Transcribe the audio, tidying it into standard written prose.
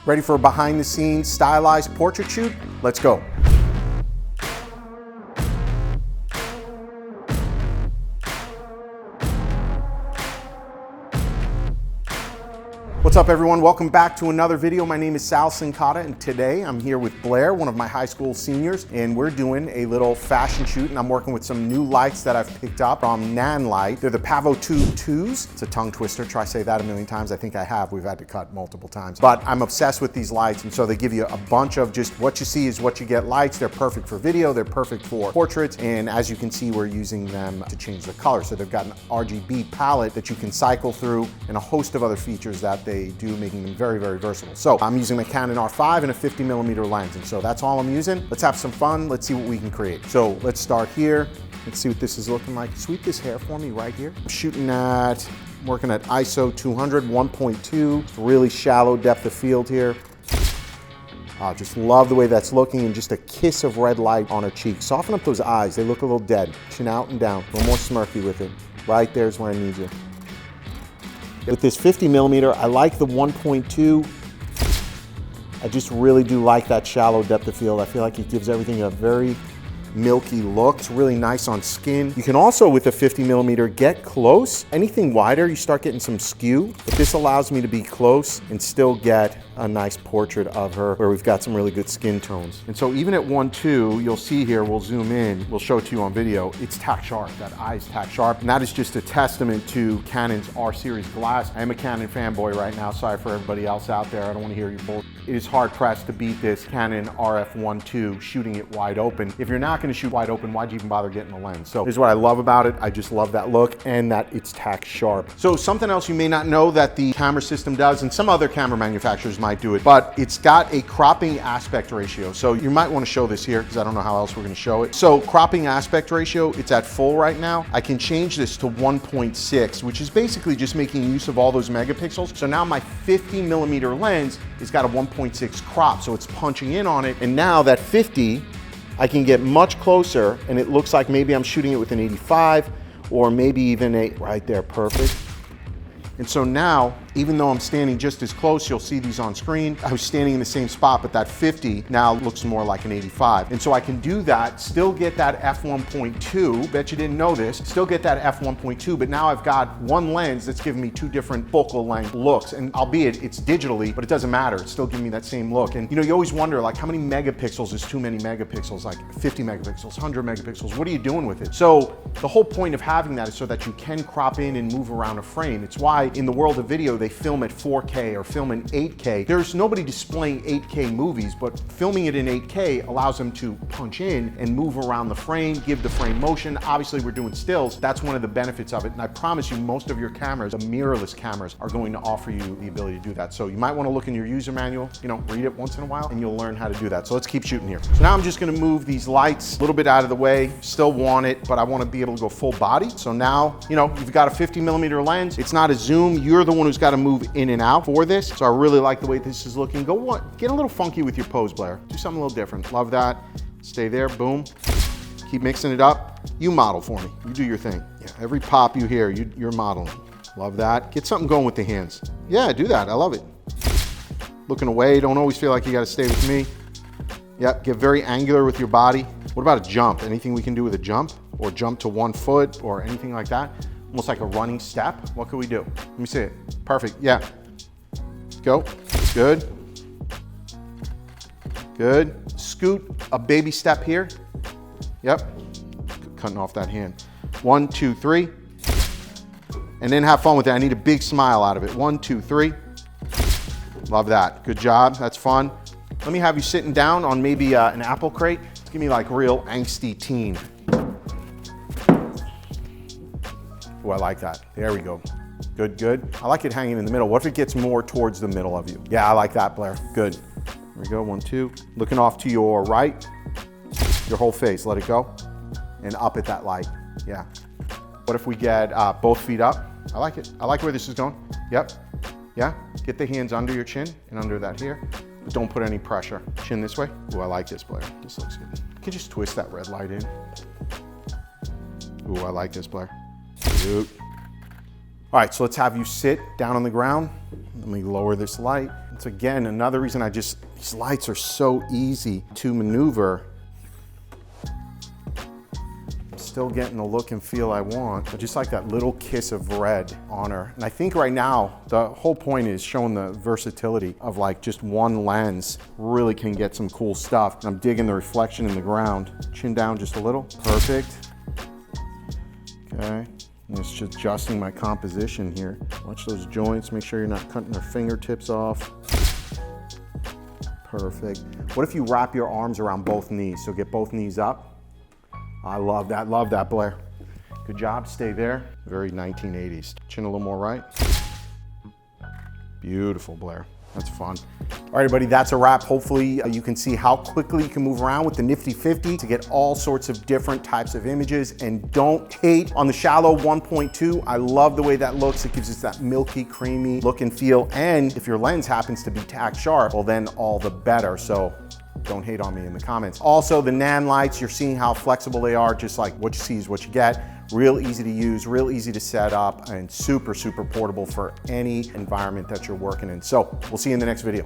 Ready for a behind the scenes stylized portrait shoot? Let's go. What's up everyone? Welcome back to another video. My name is Sal Sincata and today I'm here with Blair, one of my high school seniors, and we're doing a little fashion shoot and I'm working with some new lights that I've picked up from Nanlite. They're the Pavo 2s. It's a tongue twister. Try to say that a million times. I think I have. We've had to cut multiple times. But I'm obsessed with these lights, and so they give you a bunch of just what you see is what you get lights. They're perfect for video. They're perfect for portraits. And as you can see, we're using them to change the color. So they've got an RGB palette that you can cycle through and a host of other features that they do, making them very, very versatile. So I'm using my Canon R5 and a 50mm lens, and so that's all I'm using. Let's have some fun. Let's see what we can create. So let's start here. Let's see what this is looking like. Sweep this hair for me right here. I'm working at ISO 200, 1.2. It's really shallow depth of field here. Just love the way that's looking, and just a kiss of red light on her cheek. Soften up those eyes. They look a little dead. Chin out and down. A little more smirky with it. Right there's where I need you. With this 50mm, I like the 1.2. I just really do like that shallow depth of field. I feel like it gives everything a very milky look. It's really nice on skin. You can also, with a 50mm, get close. Anything wider, you start getting some skew, but this allows me to be close and still get a nice portrait of her where we've got some really good skin tones. And so even at 1.2, you'll see here, we'll zoom in, we'll show it to you on video, it's tack sharp. That eye is tack sharp, and that is just a testament to Canon's R series glass. I am a Canon fanboy right now. Sorry for everybody else out there. I don't want to hear you bull. It is hard pressed to beat this Canon RF 1.2 shooting it wide open. If you're not going to shoot wide open, why'd you even bother getting a lens? So here's what I love about it. I just love that look and that it's tack sharp. So something else you may not know that the camera system does, and some other camera manufacturers might do it, but it's got a cropping aspect ratio. So you might want to show this here because I don't know how else we're going to show it. So cropping aspect ratio, it's at full right now. I can change this to 1.6, which is basically just making use of all those megapixels. So now my 50mm lens has got a 1.6 crop, so it's punching in on it. And now that 50, I can get much closer and it looks like maybe I'm shooting it with an 85 or maybe even a, right there, perfect. And so now, even though I'm standing just as close, you'll see these on screen, I was standing in the same spot, but that 50 now looks more like an 85. And so I can do that, still get that f1.2, bet you didn't know this, still get that f1.2, but now I've got one lens that's giving me two different focal length looks. And albeit it's digitally, but it doesn't matter, it's still giving me that same look. And you know, you always wonder, like, how many megapixels is too many megapixels? Like 50 megapixels, 100 megapixels, what are you doing with it? So the whole point of having that is so that you can crop in and move around a frame. It's why in the world of video, they film at 4K or film in 8K. There's nobody displaying 8K movies, but filming it in 8K allows them to punch in and move around the frame, give the frame motion. Obviously, we're doing stills. That's one of the benefits of it. And I promise you, most of your cameras, the mirrorless cameras, are going to offer you the ability to do that. So you might want to look in your user manual, you know, read it once in a while, and you'll learn how to do that. So let's keep shooting here. So now I'm just going to move these lights a little bit out of the way. Still want it, but I want to be able to go full body. So now, you know, you've got a 50mm lens. It's not a zoom. You're the one who's got to move in and out for this. So I really like the way this is looking. Get a little funky with your pose, Blair. Do something a little different. Love that. Stay there, boom. Keep mixing it up. You model for me. You do your thing. Yeah, every pop you hear, you're modeling. Love that. Get something going with the hands. Yeah, do that. I love it. Looking away. Don't always feel like you got to stay with me. Yep, get very angular with your body. What about a jump? Anything we can do with a jump? Or jump to 1 foot or anything like that? Almost like a running step. What can we do? Let me see it. Perfect. Yeah. Go. Good. Good. Scoot. A baby step here. Yep. Cutting off that hand. 1, 2, 3. And then have fun with it. I need a big smile out of it. 1, 2, 3. Love that. Good job. That's fun. Let me have you sitting down on maybe an apple crate. Give me like real angsty teen. Oh, I like that. There we go. Good, good. I like it hanging in the middle. What if it gets more towards the middle of you? Yeah, I like that, Blair. Good. There we go, 1, 2. Looking off to your right. Your whole face, let it go. And up at that light, yeah. What if we get both feet up? I like it. I like where this is going. Yep, yeah. Get the hands under your chin and under that here. But don't put any pressure. Chin this way. Oh, I like this, Blair. This looks good. You can just twist that red light in. Ooh, I like this, Blair. Good. All right, so let's have you sit down on the ground. Let me lower this light. It's again, another reason these lights are so easy to maneuver. Still getting the look and feel I want, but just like that little kiss of red on her. And I think right now, the whole point is showing the versatility of like just one lens really can get some cool stuff. And I'm digging the reflection in the ground. Chin down just a little, perfect. Okay, and it's just adjusting my composition here. Watch those joints, make sure you're not cutting their fingertips off. Perfect. What if you wrap your arms around both knees? So get both knees up. I love that, Blair. Good job, stay there. Very 1980s. Chin a little more right. Beautiful, Blair. That's fun. All right, everybody, that's a wrap. Hopefully you can see how quickly you can move around with the Nifty 50 to get all sorts of different types of images. And don't hate on the shallow 1.2. I love the way that looks. It gives us that milky, creamy look and feel. And if your lens happens to be tack sharp, well then all the better. So don't hate on me in the comments. Also, the Nan lights, you're seeing how flexible they are, just like what you see is what you get. Real easy to use, real easy to set up, and super, super portable for any environment that you're working in. So we'll see you in the next video.